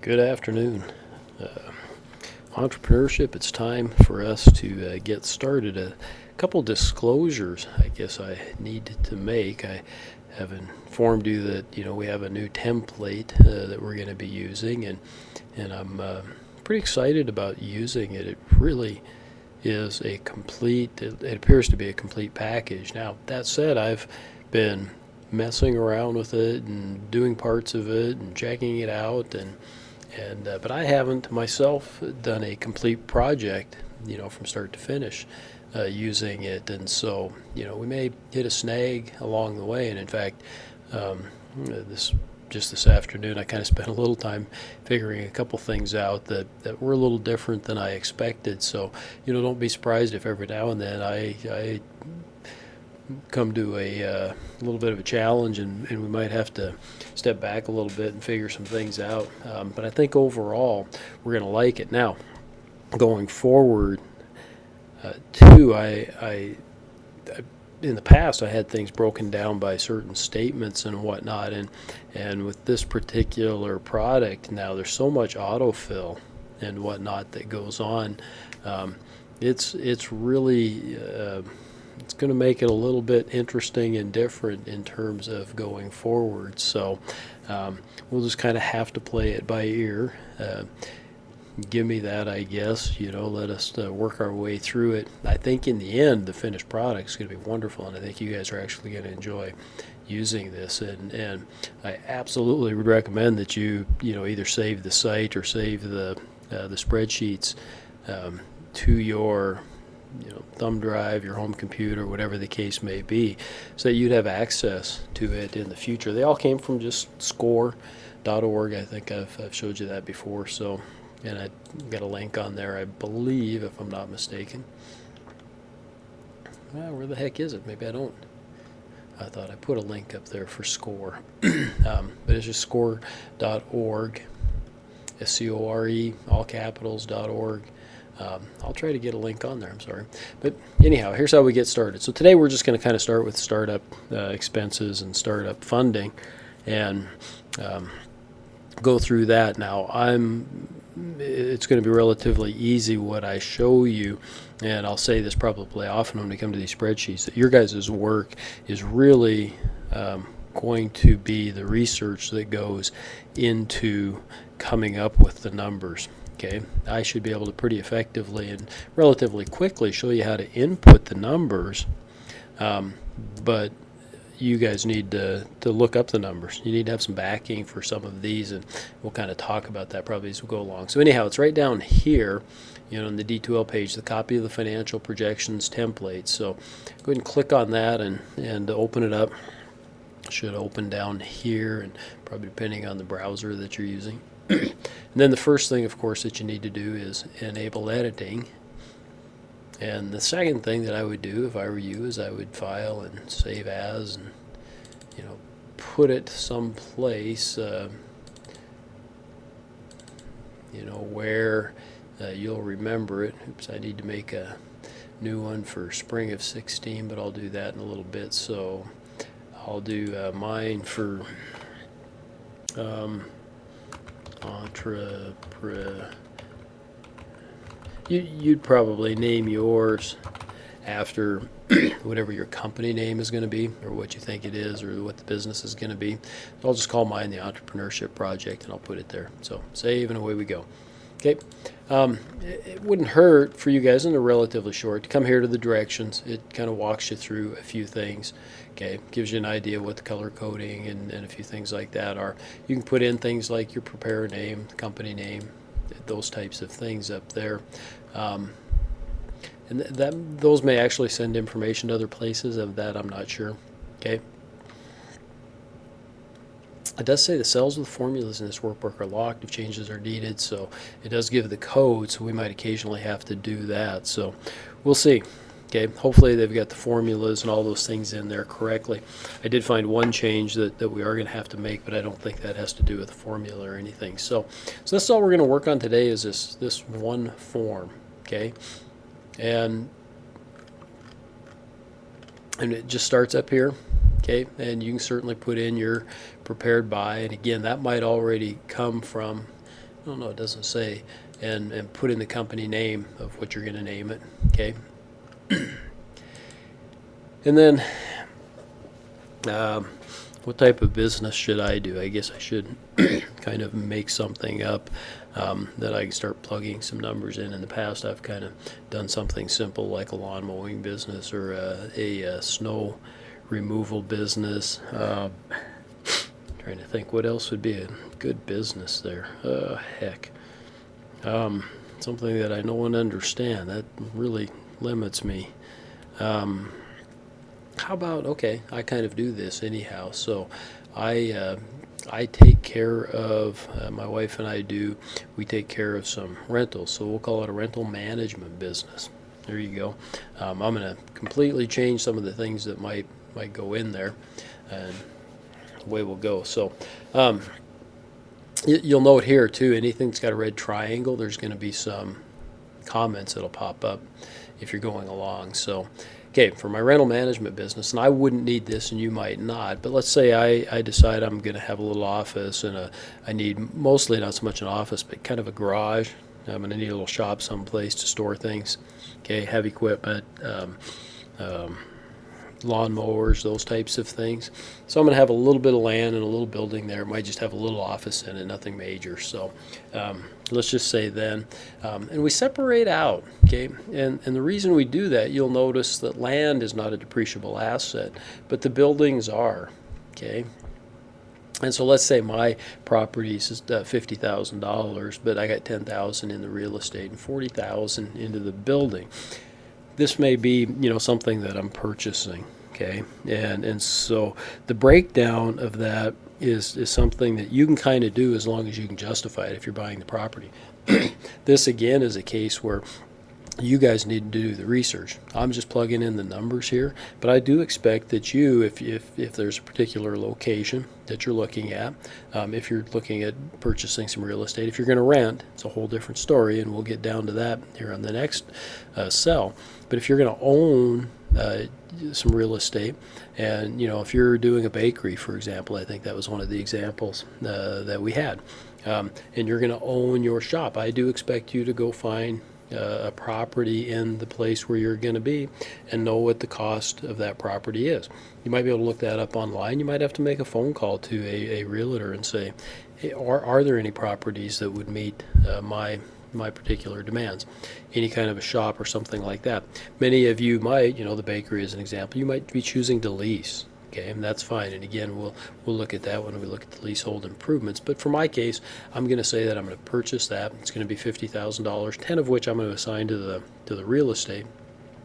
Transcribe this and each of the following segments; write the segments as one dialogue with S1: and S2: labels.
S1: Good afternoon. Entrepreneurship, it's time for us to get started. A couple disclosures I guess I need to make. I have informed you that we have a new template that we're going to be using, and I'm pretty excited about using it. It really is it appears to be a complete package. Now, that said, I've been messing around with it and doing parts of it and checking it out, but I haven't myself done a complete project, from start to finish, using it. And so, we may hit a snag along the way. And in fact, this afternoon, I kind of spent a little time figuring a couple things out that were a little different than I expected. So, don't be surprised if every now and then I come to a little bit of a challenge, and we might have to step back a little bit and figure some things out. But I think overall we're going to like it. Now, going forward, too, I in the past I had things broken down by certain statements and whatnot, and with this particular product now, there's so much autofill and whatnot that goes on. It's really it's going to make it a little bit interesting and different in terms of going forward. So we'll just kind of have to play it by ear. Give me that, I guess. Let us work our way through it. I think in the end, the finished product is going to be wonderful, and I think you guys are actually going to enjoy using this. And I absolutely would recommend that you either save the site or save the spreadsheets to your thumb drive, your home computer, whatever the case may be, so that you'd have access to it in the future. They all came from just score.org. I think I've showed you that before. So, and I got a link on there, I believe, if I'm not mistaken. Well, where the heck is it? Maybe I don't. I thought I put a link up there for score. But it's just score.org, SCORE, all capitals.org. I'll try to get a link on there, I'm sorry. But anyhow, here's how we get started. So today we're just going to kind of start with startup expenses and startup funding, and go through that. Now, it's going to be relatively easy what I show you, and I'll say this probably often when we come to these spreadsheets, that your guys' work is really going to be the research that goes into coming up with the numbers. Okay, I should be able to pretty effectively and relatively quickly show you how to input the numbers, but you guys need to look up the numbers. You need to have some backing for some of these, and we'll kind of talk about that probably as we go along. So anyhow, it's right down here, on the D2L page, the copy of the financial projections template. So go ahead and click on that and open it up. It should open down here, and probably depending on the browser that you're using. And then the first thing, of course, that you need to do is enable editing. And the second thing that I would do if I were you is I would file and save as, and put it someplace where you'll remember it. Oops, I need to make a new one for spring of 16, but I'll do that in a little bit. So I'll do mine for You'd probably name yours after whatever your company name is going to be, or what you think it is, or what the business is going to be. So I'll just call mine the Entrepreneurship Project, and I'll put it there. So save, and away we go. Okay. It wouldn't hurt for you guys, and they're relatively short, to come here to the directions. It kind of walks you through a few things. Okay, gives you an idea of what the color coding and a few things like that are. You can put in things like your preparer name, company name, those types of things up there. And those may actually send information to other places. Of that, I'm not sure. Okay. It does say the cells with formulas in this workbook are locked if changes are needed, so it does give the code, so we might occasionally have to do that. So we'll see. Okay, hopefully they've got the formulas and all those things in there correctly. I did find one change that we are going to have to make, but I don't think that has to do with the formula or anything. So that's all we're going to work on today, is this one form. Okay, and it just starts up here. Okay, and you can certainly put in your prepared by, and again, that might already come from oh no, it doesn't say, and put in the company name of what you're going to name it. Okay. And then what type of business should I do? I guess I should kind of make something up that I can start plugging some numbers in. In the past, I've kind of done something simple like a lawn mowing business or a snow removal business. Trying to think what else would be a good business there. Heck. Something that I know and understand. That really limits me. How about, okay, I kind of do this anyhow. So I take care of, my wife and I do, we take care of some rentals. So we'll call it a rental management business. There you go. I'm going to completely change some of the things that might go in there, and away we'll go. So you'll note here too, anything that's got a red triangle, there's going to be some comments that'll pop up if you're going along. So okay, for my rental management business, and I wouldn't need this and you might not, but let's say I decide I'm going to have a little office, and I need mostly not so much an office but kind of a garage. I'm going to need a little shop someplace to store things. Okay, heavy equipment, lawn mowers, those types of things. So I'm going to have a little bit of land and a little building there. It might just have a little office in it, nothing major. So let's just say then, and we separate out, okay? And the reason we do that, you'll notice that land is not a depreciable asset, but the buildings are, okay? And so let's say my property is $50,000, but I got $10,000 in the real estate and $40,000 into the building. This may be, something that I'm purchasing, okay? And so the breakdown of that is something that you can kind of do as long as you can justify it if you're buying the property. This, again, is a case where you guys need to do the research. I'm just plugging in the numbers here, but I do expect that you, if there's a particular location that you're looking at, if you're looking at purchasing some real estate, if you're going to rent, it's a whole different story, and we'll get down to that here on the next cell. But if you're going to own some real estate, and if you're doing a bakery, for example, I think that was one of the examples that we had, and you're going to own your shop, I do expect you to go find a property in the place where you're going to be and know what the cost of that property is. You might be able to look that up online. You might have to make a phone call to a realtor and say, hey, are there any properties that would meet my particular demands? Any kind of a shop or something like that. Many of you might, the bakery is an example, you might be choosing to lease. Okay, and that's fine. And again, we'll look at that when we look at the leasehold improvements. But for my case, I'm going to say that I'm going to purchase that. It's going to be $50,000, 10 of which I'm going to assign to the real estate,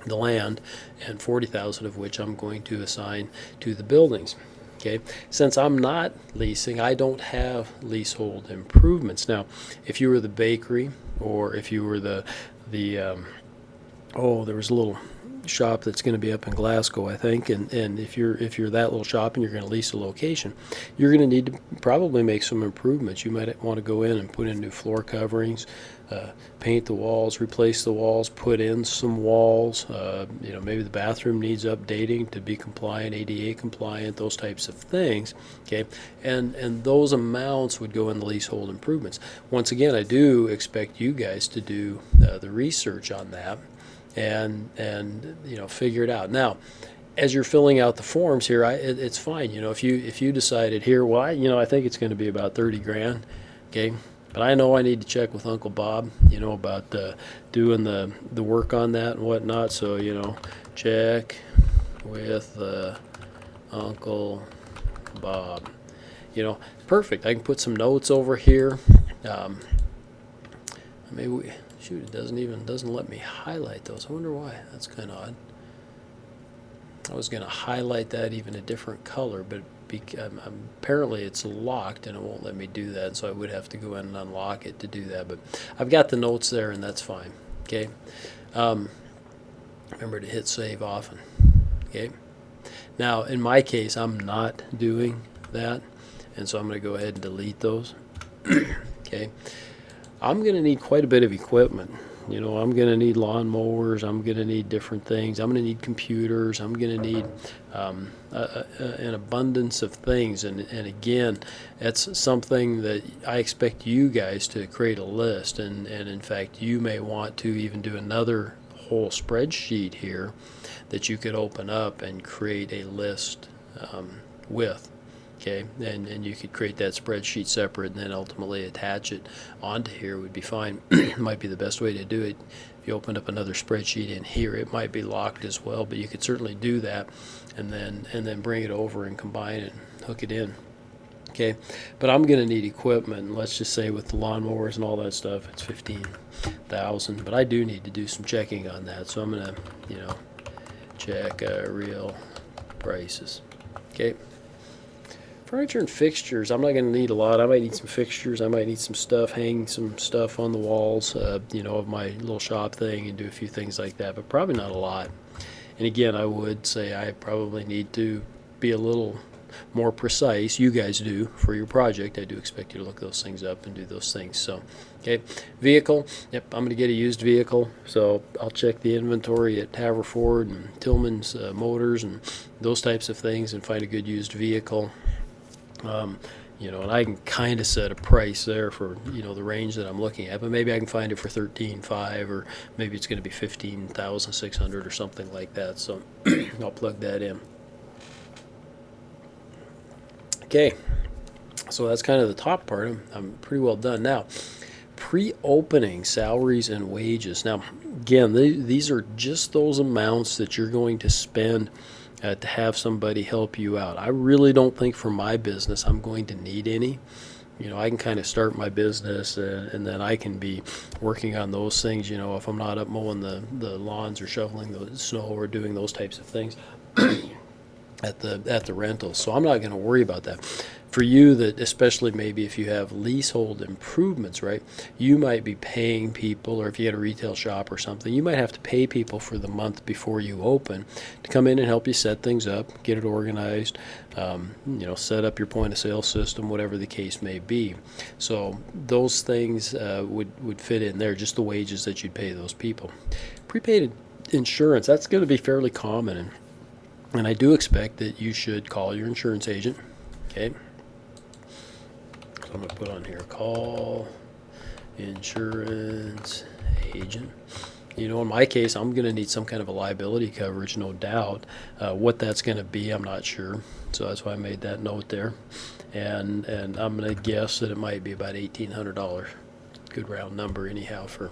S1: the land, and $40,000 of which I'm going to assign to the buildings. Okay, since I'm not leasing, I don't have leasehold improvements. Now, if you were the bakery, or if you were there was a little shop that's going to be up in Glasgow, I think, and if you're that little shop and you're going to lease a location, you're going to need to probably make some improvements. You might want to go in and put in new floor coverings, paint the walls, replace the walls, put in some walls. Maybe the bathroom needs updating to be compliant, ADA compliant, those types of things. Okay, and those amounts would go in the leasehold improvements. Once again, I do expect you guys to do the research on that and figure it out. Now, as you're filling out the forms here, it's fine. If you decided here, well, I think it's going to be about 30 grand, okay, but I know I need to check with Uncle Bob, about doing the work on that and whatnot. So check with Uncle Bob. Perfect. I can put some notes over here. Maybe shoot, it doesn't let me highlight those. I wonder why. That's kind of odd. I was going to highlight that even a different color, but apparently it's locked and it won't let me do that, so I would have to go in and unlock it to do that. But I've got the notes there, and that's fine. Okay. Remember to hit save often. Okay. Now, in my case, I'm not doing that, and so I'm going to go ahead and delete those. Okay. I'm going to need quite a bit of equipment. I'm going to need lawnmowers. I'm going to need different things. I'm going to need computers. I'm going to need an abundance of things. And again, that's something that I expect you guys to create a list. And in fact, you may want to even do another whole spreadsheet here that you could open up and create a list with. Okay, and you could create that spreadsheet separate and then ultimately attach it onto here would be fine. Might be the best way to do it. If you open up another spreadsheet in here, it might be locked as well, but you could certainly do that and then bring it over and combine it and hook it in. Okay, but I'm going to need equipment, and let's just say with the lawnmowers and all that stuff, it's $15,000, but I do need to do some checking on that, so I'm going to, check real prices. Okay. Furniture and fixtures, I'm not going to need a lot. I might need some fixtures. I might need some stuff, hang some stuff on the walls, of my little shop thing and do a few things like that, but probably not a lot. And again, I would say I probably need to be a little more precise. You guys do for your project. I do expect you to look those things up and do those things. So, okay, vehicle. Yep, I'm going to get a used vehicle. So I'll check the inventory at Haverford and Tillman's Motors and those types of things and find a good used vehicle. And I can kind of set a price there for, the range that I'm looking at, but maybe I can find it for $13,500 or maybe it's going to be $15,600 or something like that. So I'll plug that in. Okay, so that's kind of the top part. I'm pretty well done. Now, pre-opening salaries and wages. Now, again, these are just those amounts that you're going to spend to have somebody help you out. I really don't think for my business I'm going to need any. I can kind of start my business and then I can be working on those things, if I'm not up mowing the lawns or shoveling the snow or doing those types of things at the rentals. So I'm not going to worry about that. For you, that especially maybe if you have leasehold improvements, right, you might be paying people, or if you had a retail shop or something, you might have to pay people for the month before you open to come in and help you set things up, get it organized, set up your point of sale system, whatever the case may be. So those things would fit in there, just the wages that you'd pay those people. Prepaid insurance, that's going to be fairly common, and I do expect that you should call your insurance agent. Okay. I'm going to put on here, call insurance agent. In my case, I'm going to need some kind of a liability coverage, no doubt. What that's going to be, I'm not sure. So that's why I made that note there. And I'm going to guess that it might be about $1,800. Good round number anyhow for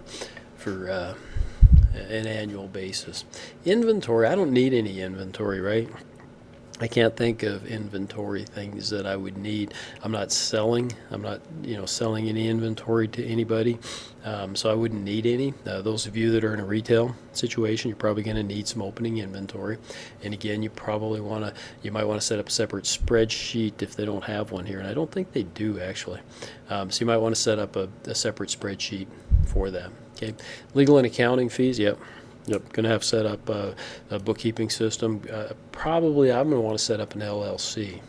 S1: an annual basis. Inventory, I don't need any inventory, right? I can't think of inventory things that I would need. I'm not selling selling any inventory to anybody, so I wouldn't need any. Those of you that are in a retail situation, you're probably going to need some opening inventory. And again, you might want to set up a separate spreadsheet if they don't have one here, and I don't think they do actually. So you might want to set up a separate spreadsheet for that. Okay, legal and accounting fees. Yep, going to have set up a bookkeeping system. Probably I'm going to want to set up an LLC.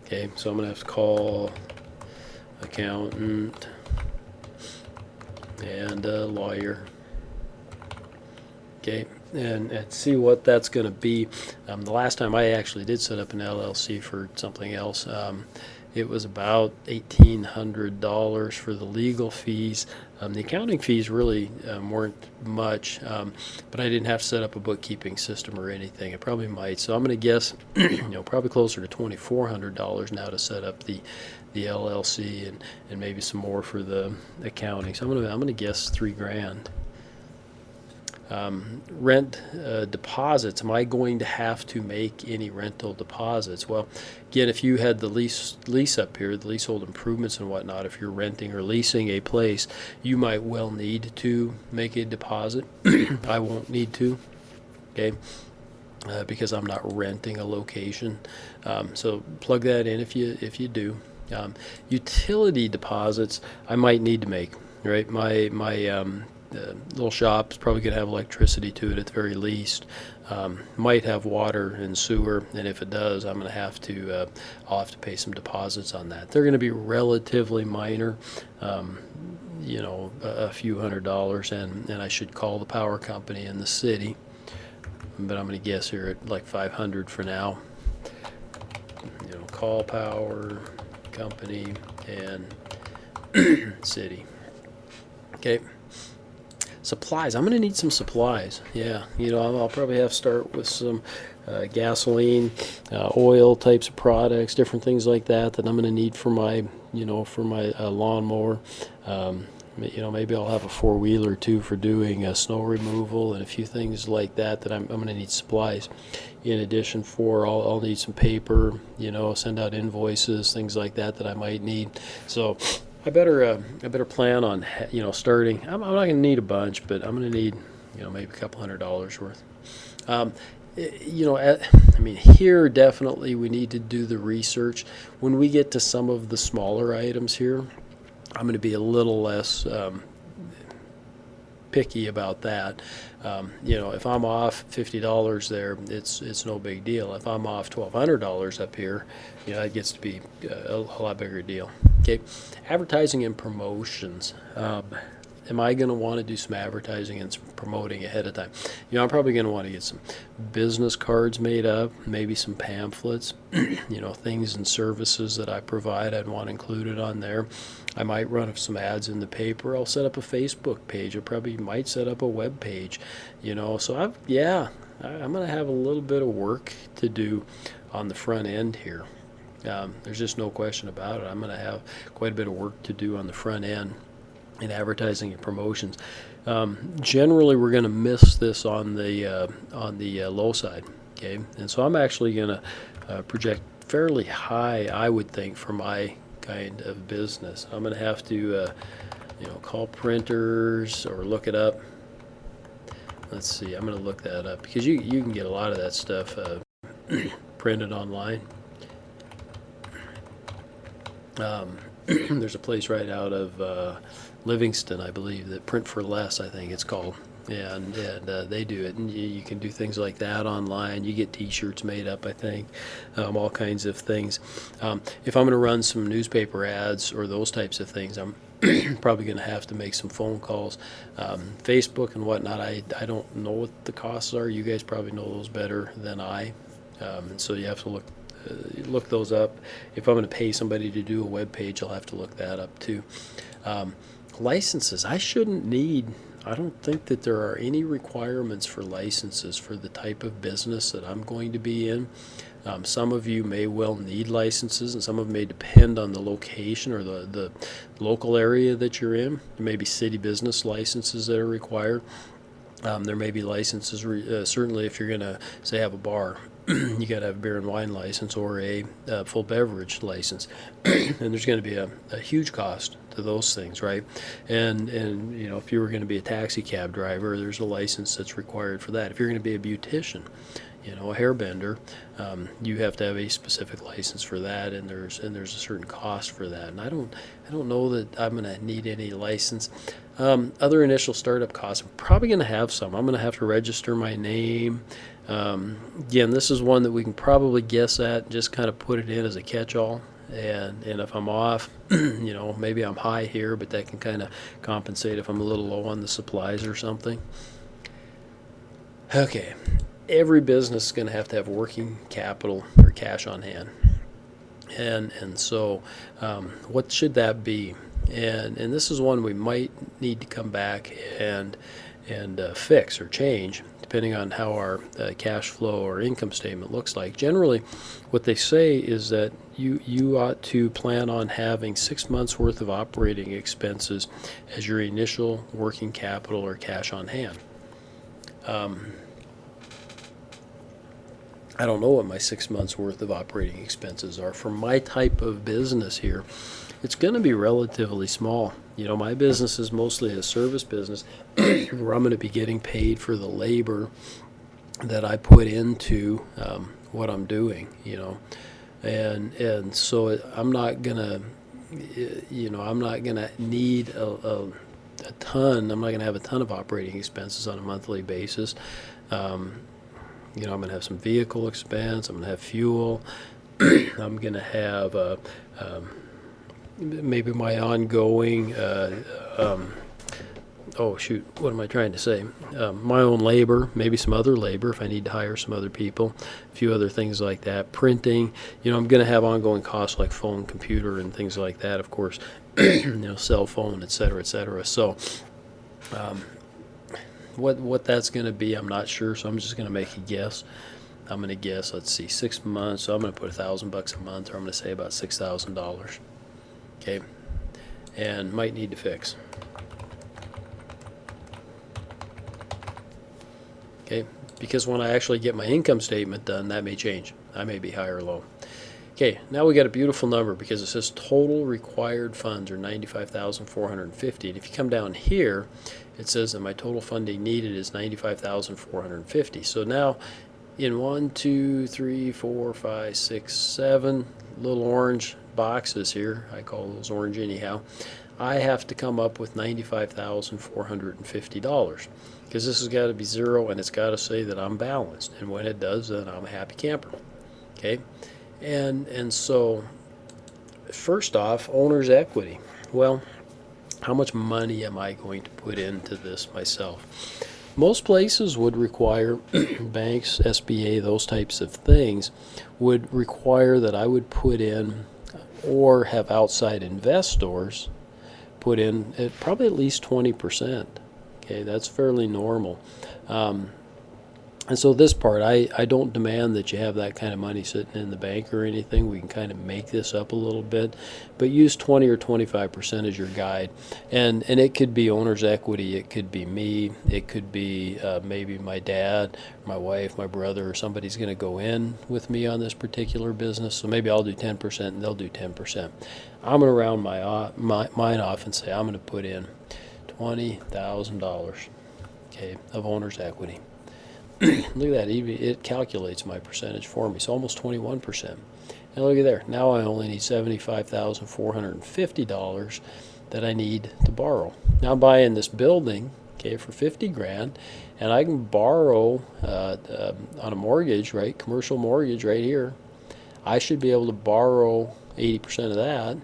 S1: Okay, so I'm going to have to call accountant and a lawyer. Okay, and see what that's going to be. The last time I actually did set up an LLC for something else, it was about $1,800 for the legal fees. The accounting fees really weren't much, but I didn't have to set up a bookkeeping system or anything. I probably might. So I'm going to guess, probably closer to $2,400 now to set up the LLC and maybe some more for the accounting. So I'm going to guess $3,000. Rent deposits. Am I going to have to make any rental deposits? Well, again, if you had the lease up here, the leasehold improvements and whatnot, if you're renting or leasing a place, you might well need to make a deposit. I won't need to, okay, because I'm not renting a location. So plug that in if you do. Utility deposits, I might need to make. Right, my little shop's probably going to have electricity to it at the very least. Might have water and sewer, and if it does, I'll have to pay some deposits on that. They're going to be relatively minor. a few $100s, and I should call the power company in the city. But I'm going to guess here at like 500 for now. Call power company and city. Okay. Supplies. I'm going to need some supplies. Yeah, I'll probably have to start with some gasoline, oil types of products, different things like that I'm going to need for my, lawnmower. Maybe I'll have a four-wheeler too for doing snow removal and a few things like that I'm going to need supplies. In addition, I'll need some paper, send out invoices, things like that I might need. So I better plan on starting. I'm not going to need a bunch, but I'm going to need maybe a couple $100s worth. Here definitely we need to do the research. When we get to some of the smaller items here, I'm going to be a little less picky about that. If I'm off $50 there, it's no big deal. If I'm off $1,200 up here, it gets to be a lot bigger deal. Okay, advertising and promotions. Am I going to want to do some advertising and some promoting ahead of time? I'm probably going to want to get some business cards made up, maybe some pamphlets, things and services that I provide I'd want included on there. I might run some ads in the paper. I'll set up a Facebook page. I probably might set up a web page, so I'm going to have a little bit of work to do on the front end here. There's just no question about it. I'm going to have quite a bit of work to do on the front end in advertising and promotions. Generally, we're going to miss this on the low side. Okay, and so I'm actually going to project fairly high, I would think, for my kind of business. I'm going to have to, call printers or look it up. Let's see. I'm going to look that up because you can get a lot of that stuff printed online. There's a place right out of Livingston, I believe, that Print for Less, I think it's called, and they do it, and you can do things like that online. You get T-shirts made up, I think, all kinds of things. If I'm going to run some newspaper ads or those types of things, I'm probably going to have to make some phone calls. Facebook and whatnot, I don't know what the costs are. You guys probably know those better than I, and so you have to look those up. If I'm going to pay somebody to do a web page, I'll have to look that up too. Licenses, I don't think that there are any requirements for licenses for the type of business that I'm going to be in. Some of you may well need licenses, and some of them may depend on the location or the local area that you're in. There may be city business licenses that are required. There may be licenses, certainly if you're going to, say, have a bar, you got to have a beer and wine license or a full beverage license. And there's going to be a huge cost to those things, right? And if you were going to be a taxi cab driver, there's a license that's required for that. If you're going to be a beautician, a hairbender, you have to have a specific license for that, and there's a certain cost for that. And I don't know that I'm going to need any license. Other initial startup costs, I'm probably going to have some. I'm going to have to register my name. Again, this is one that we can probably guess at and just kind of put it in as a catch-all. And if I'm off, maybe I'm high here, but that can kind of compensate if I'm a little low on the supplies or something. Okay, every business is going to have working capital or cash on hand. And so what should that be? And this is one we might need to come back and fix or change, depending on how our cash flow or income statement looks like. Generally, what they say is that you ought to plan on having 6 months worth of operating expenses as your initial working capital or cash on hand. I don't know what my 6 months worth of operating expenses are. For my type of business here, it's going to be relatively small. My business is mostly a service business where I'm going to be getting paid for the labor that I put into what I'm doing, and so I'm not going to need a ton. I'm not going to have a ton of operating expenses on a monthly basis. I'm going to have some vehicle expense. I'm going to have fuel. I'm going to have maybe my ongoing, oh shoot, what am I trying to say? My own labor, maybe some other labor if I need to hire some other people, a few other things like that. Printing, I'm going to have ongoing costs like phone, computer, and things like that, of course, cell phone, et cetera, et cetera. So what that's going to be, I'm not sure, so I'm just going to make a guess. I'm going to guess, let's see, 6 months, so I'm going to put $1,000 a month, or I'm going to say about $6,000. Okay, and might need to fix. Okay, because when I actually get my income statement done, that may change. I may be high or low. Okay, now we got a beautiful number because it says total required funds are $95,450. And if you come down here, it says that my total funding needed is $95,450. So now in 1, 2, 3, 4, 5, 6, 7 little orange boxes here, I call those orange anyhow, I have to come up with $95,450 because this has got to be zero and it's got to say that I'm balanced. And when it does, then I'm a happy camper. Okay, and so first off, owner's equity. Well, how much money am I going to put into this myself? Most places would require, banks, SBA, those types of things, would require that I would put in or have outside investors put in probably at least 20%. Okay, that's fairly normal. And so this part, I don't demand that you have that kind of money sitting in the bank or anything. We can kind of make this up a little bit, but use 20 or 25% as your guide. And it could be owner's equity, it could be me, it could be maybe my dad, my wife, my brother, or somebody's going to go in with me on this particular business. So maybe I'll do 10% and they'll do 10%. I'm going to round mine off and say I'm going to put in $20,000, okay, of owner's equity. Look at that, it calculates my percentage for me, so almost 21%. And look at there, now I only need $75,450 that I need to borrow. Now I'm buying this building, okay, for 50 grand, and I can borrow on a mortgage, right, commercial mortgage right here. I should be able to borrow 80% of that,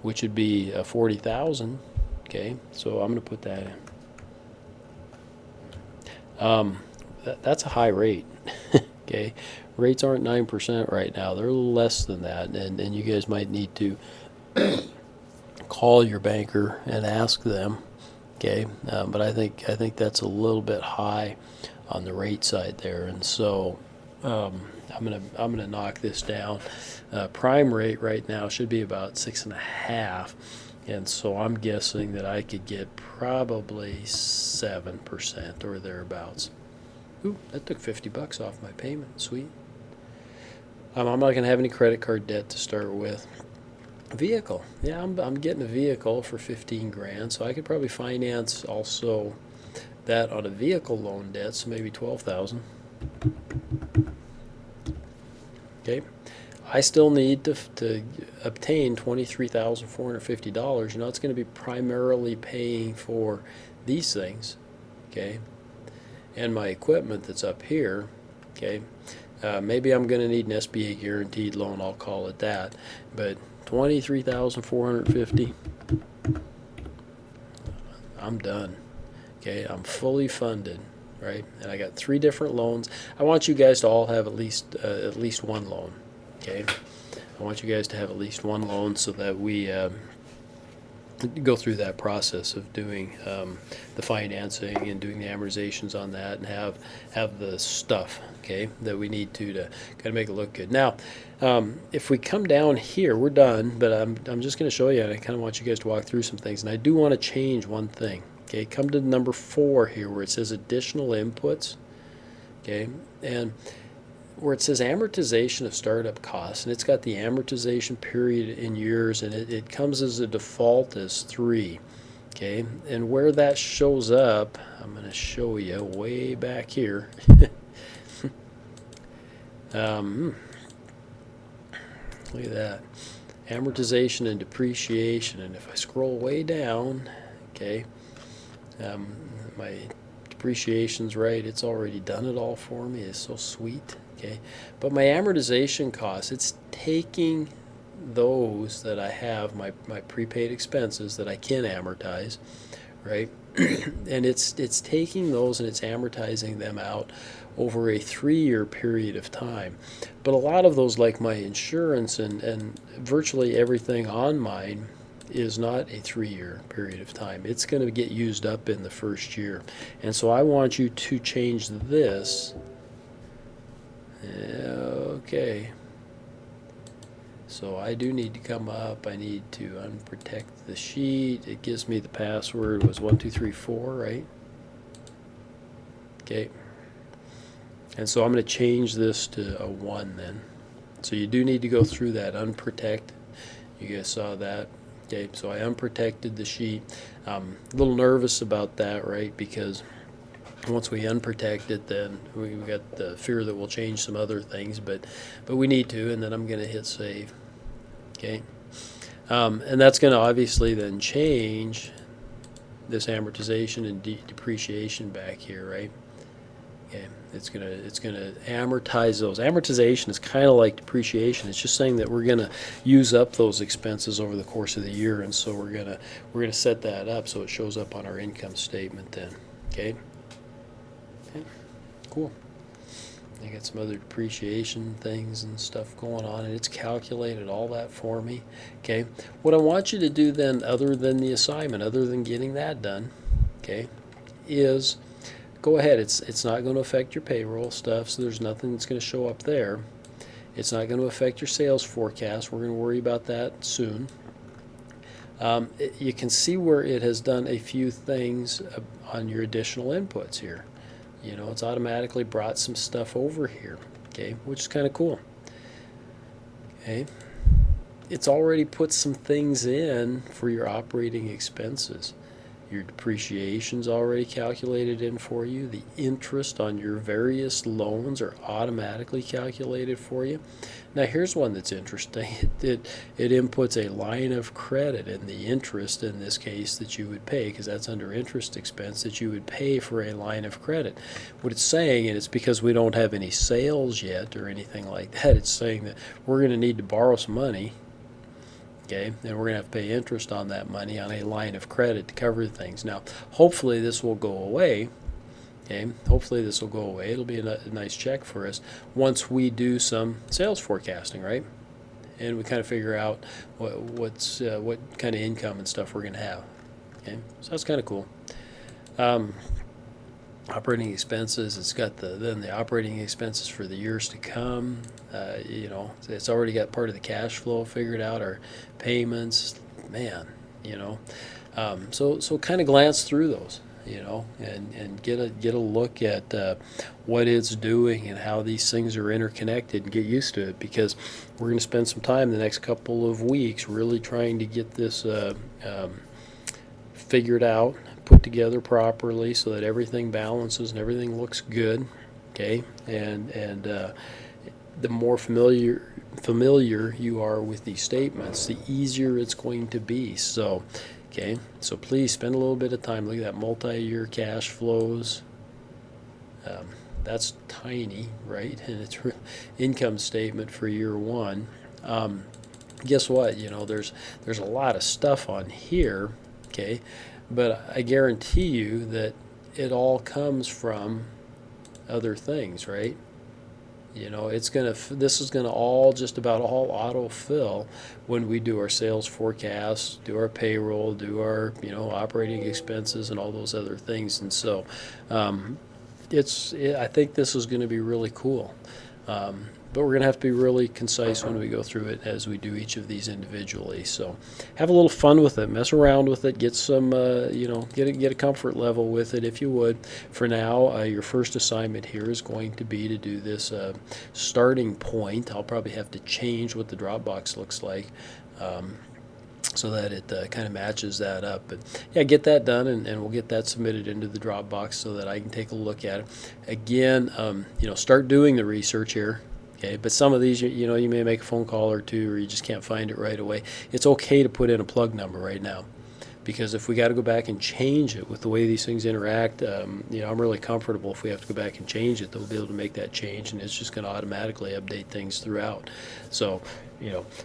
S1: which would be 40,000. Okay, so I'm going to put that in. That's a high rate. Okay, rates aren't 9% right now. They're a little less than that, and you guys might need to call your banker and ask them. Okay, but I think that's a little bit high on the rate side there, and so I'm gonna knock this down. Prime rate right now should be about 6.5, and so I'm guessing that I could get probably 7% or thereabouts. Ooh, that took $50 off my payment. Sweet. I'm not going to have any credit card debt to start with. Vehicle. Yeah, I'm getting a vehicle for 15 grand, so I could probably finance also that on a vehicle loan debt, so maybe 12,000. Okay. I still need to obtain $23,450. It's going to be primarily paying for these things. Okay. And my equipment that's up here, okay, maybe I'm going to need an SBA guaranteed loan, I'll call it that, but $23,450, I'm done. Okay, I'm fully funded, right? And I got 3 different loans. I want you guys to all have at least one loan. Okay, I want you guys to have at least one loan so that we go through that process of doing the financing and doing the amortizations on that, and have the stuff, okay, that we need to kind of make it look good. Now, if we come down here, we're done, but I'm just going to show you, and I kind of want you guys to walk through some things, and I do want to change one thing. Okay, come to number 4 here where it says additional inputs, okay, and where it says amortization of startup costs, and it's got the amortization period in years, and it comes as a default as 3. Okay, and where that shows up, I'm going to show you way back here. Look at that, amortization and depreciation, and if I scroll way down, okay, my depreciation's right, it's already done it all for me. It's so sweet. Okay, but my amortization costs, it's taking those that I have, my prepaid expenses that I can amortize, right? And it's taking those and it's amortizing them out over a 3-year period of time. But a lot of those, like my insurance and virtually everything on mine, is not a 3-year period of time. It's going to get used up in the first year. And so I want you to change this. Okay. So I do need to come up. I need to unprotect the sheet. It gives me the password was 1234, right? Okay. And so I'm going to change this to a 1 then. So you do need to go through that unprotect. You guys saw that. Okay, so I unprotected the sheet. A little nervous about that, right? Because once we unprotect it, then we've got the fear that we'll change some other things, but we need to, and then I'm going to hit save. Okay, and that's going to obviously then change this amortization and depreciation back here, right? Okay, it's gonna amortize those. Amortization is kind of like depreciation. It's just saying that we're gonna use up those expenses over the course of the year, and so we're gonna set that up so it shows up on our income statement then. Okay. Okay. Cool. I got some other depreciation things and stuff going on, and it's calculated all that for me. Okay. What I want you to do then, other than the assignment, other than getting that done, okay, is go ahead. It's not going to affect your payroll stuff, so there's nothing that's going to show up there. It's not going to affect your sales forecast. We're going to worry about that soon. You can see where it has done a few things on your additional inputs here. You know, it's automatically brought some stuff over here, okay, which is kind of cool. Okay, it's already put some things in for your operating expenses. Your depreciation's already calculated in for you. The interest on your various loans are automatically calculated for you. Now here's one that's interesting. It inputs a line of credit and the interest in this case that you would pay, because that's under interest expense, that you would pay for a line of credit. What it's saying, and it's because we don't have any sales yet or anything like that, it's saying that we're going to need to borrow some money. Okay, and we're going to have to pay interest on that money on a line of credit to cover things. Now, hopefully this will go away. Okay, hopefully this will go away. It'll be a nice check for us once we do some sales forecasting, right? And we kind of figure out what kind of income and stuff we're going to have. Okay, so that's kind of cool. Operating expenses, it's got then the operating expenses for the years to come. You know, it's already got part of the cash flow figured out, our payments, man, you know. So kind of glance through those, you know, and get a look at what it's doing and how these things are interconnected, and get used to it, because we're going to spend some time the next couple of weeks really trying to get this figured out, put together properly so that everything balances and everything looks good. Okay, and the more familiar you are with these statements, the easier it's going to be. So okay, so please spend a little bit of time. Look at that multi-year cash flows. That's tiny, right? And it's income statement for year one. Guess what? You know, there's a lot of stuff on here. Okay, but I guarantee you that it all comes from other things, right? You know, this is gonna all just about all autofill when we do our sales forecasts, do our payroll, do our, you know, operating expenses and all those other things. And so I think this is going to be really cool. But we're going to have to be really concise when we go through it, as we do each of these individually. So have a little fun with it, mess around with it, get some, you know, get a comfort level with it if you would. For now, your first assignment here is going to be to do this starting point. I'll probably have to change what the Dropbox looks like, so that it kind of matches that up. But yeah, get that done, and we'll get that submitted into the Dropbox so that I can take a look at it. Again, you know, start doing the research here. Okay, but some of these, you know, you may make a phone call or two, or you just can't find it right away. It's okay to put in a plug number right now, because if we got to go back and change it with the way these things interact, you know, I'm really comfortable if we have to go back and change it, they'll be able to make that change, and it's just going to automatically update things throughout. So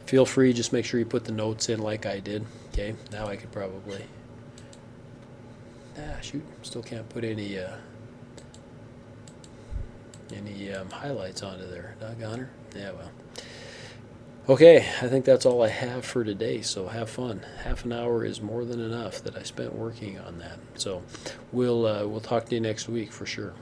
S1: feel free. Just make sure you put the notes in like I did. Okay, now I could probably. Shoot, still can't put any highlights onto there. Doggone her. Yeah, well. Okay, I think that's all I have for today, so have fun. Half an hour is more than enough that I spent working on that. So we'll talk to you next week for sure.